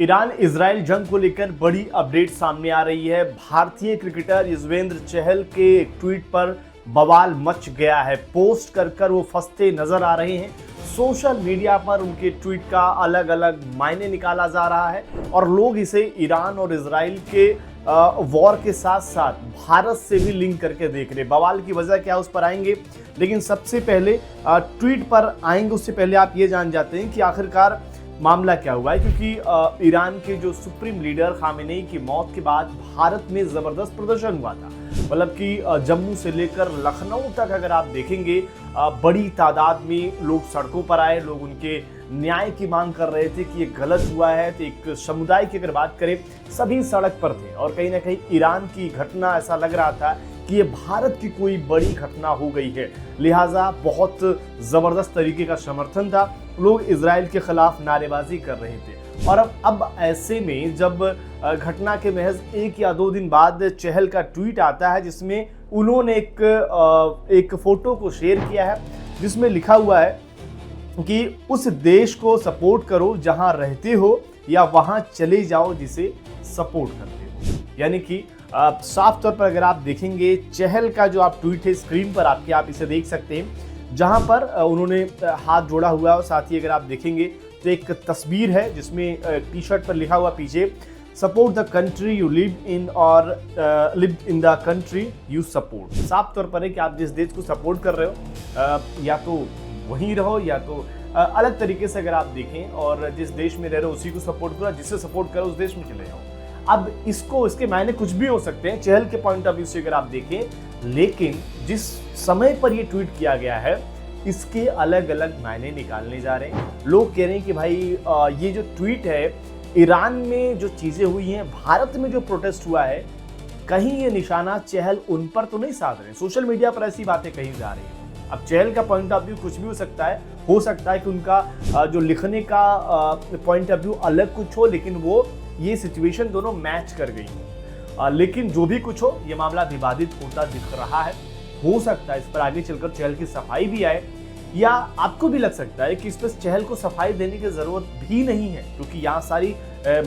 Iran Israel जंग को लेकर बड़ी अपडेट सामने आ रही है। भारतीय क्रिकेटर युजवेंद्र चहल के एक ट्वीट पर बवाल मच गया है। पोस्ट कर वो फंसते नजर आ रहे हैं। सोशल मीडिया पर उनके ट्वीट का अलग अलग मायने निकाला जा रहा है और लोग इसे ईरान और इजराइल के वॉर के साथ साथ भारत से भी लिंक करके देख रहे। बवाल की वजह क्या, उस पर आएंगे, लेकिन सबसे पहले ट्वीट पर आएंगे उससे पहले आप ये जान जाते हैं कि आखिरकार मामला क्या हुआ है। क्योंकि ईरान के जो सुप्रीम लीडर खामेनेई की मौत के बाद भारत में जबरदस्त प्रदर्शन हुआ था। मतलब कि जम्मू से लेकर लखनऊ तक अगर आप देखेंगे बड़ी तादाद में लोग सड़कों पर आए। लोग उनके न्याय की मांग कर रहे थे कि ये गलत हुआ है। तो एक समुदाय की अगर बात करें, सभी सड़क पर थे और कहीं ना कहीं ईरान की घटना ऐसा लग रहा था कि ये भारत की कोई बड़ी घटना हो गई है। लिहाजा बहुत जबरदस्त तरीके का समर्थन था। लोग इजराइल के खिलाफ नारेबाजी कर रहे थे। और अब ऐसे में जब घटना के महज 1 या 2 दिन बाद चहल का ट्वीट आता है जिसमें उन्होंने एक फोटो को शेयर किया है जिसमें लिखा हुआ है कि उस देश को सपोर्ट करो जहां रहते हो या वहां चले जाओ जिसे सपोर्ट करते हो। यानी कि साफ तौर पर अगर आप देखेंगे चहल का जो आप ट्वीट है स्क्रीन पर आप इसे देख सकते हैं, जहां पर उन्होंने हाथ जोड़ा हुआ है और साथ ही अगर आप देखेंगे तो एक तस्वीर है जिसमें टी शर्ट पर लिखा हुआ पीछे support the country you live in और live in the country you support. साफ तौर पर है कि आप जिस देश को सपोर्ट कर रहे हो या तो वहीं रहो या तो अलग तरीके से अगर आप देखें, और जिस देश में रह रहे हो उसी को सपोर्ट करो, जिससे सपोर्ट करो उस देश में चले जाओ। अब इसके मायने कुछ भी हो सकते हैं चहल के पॉइंट ऑफ व्यू से अगर आप देखें, लेकिन जिस समय पर ये ट्वीट किया गया है इसके अलग अलग मायने निकालने जा रहे हैं। लोग कह रहे हैं कि भाई ये जो ट्वीट है, ईरान में जो चीजें हुई हैं, भारत में जो प्रोटेस्ट हुआ है, कहीं ये निशाना चहल उन पर तो नहीं साध रहे। सोशल मीडिया पर ऐसी बातें कही जा रही हैं। अब चहल का पॉइंट ऑफ व्यू कुछ भी हो सकता है कि उनका जो लिखने का पॉइंट ऑफ व्यू अलग कुछ हो, लेकिन वो ये सिचुएशन दोनों मैच कर गई हो। लेकिन जो भी कुछ हो, ये मामला विवादित होता दिख रहा है। हो सकता है इस पर आगे चलकर चहल की सफाई भी आए, या आपको भी लग सकता है कि इस पर चहल को सफाई देने की जरूरत भी नहीं है, क्योंकि यहाँ सारी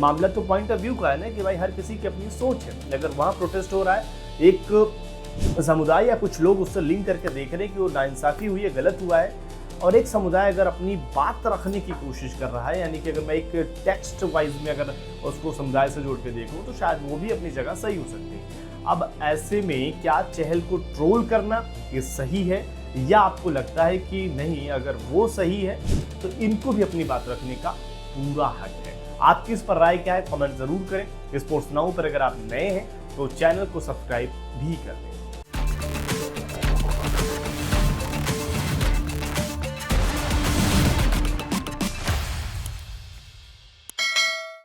मामला तो पॉइंट ऑफ व्यू का है ना कि भाई हर किसी की अपनी सोच है। अगर वहाँ प्रोटेस्ट हो रहा है, एक समुदाय या कुछ लोग उससे लिंक करके देख रहे हैं कि वो नाइंसाफी हुई है, गलत हुआ है, और एक समुदाय अगर अपनी बात रखने की कोशिश कर रहा है, यानी कि अगर मैं एक टेक्स्ट वाइज में अगर उसको समुदाय से जोड़ के देखूं तो शायद वो भी अपनी जगह सही हो सकती है। अब ऐसे में क्या चहल को ट्रोल करना ये सही है, या आपको लगता है कि नहीं, अगर वो सही है तो इनको भी अपनी बात रखने का पूरा हक है? आपकी इस पर राय क्या है, कमेंट जरूर करें। स्पोर्ट्स नाउ पर अगर आप नए हैं तो चैनल को सब्सक्राइब भी कर दें।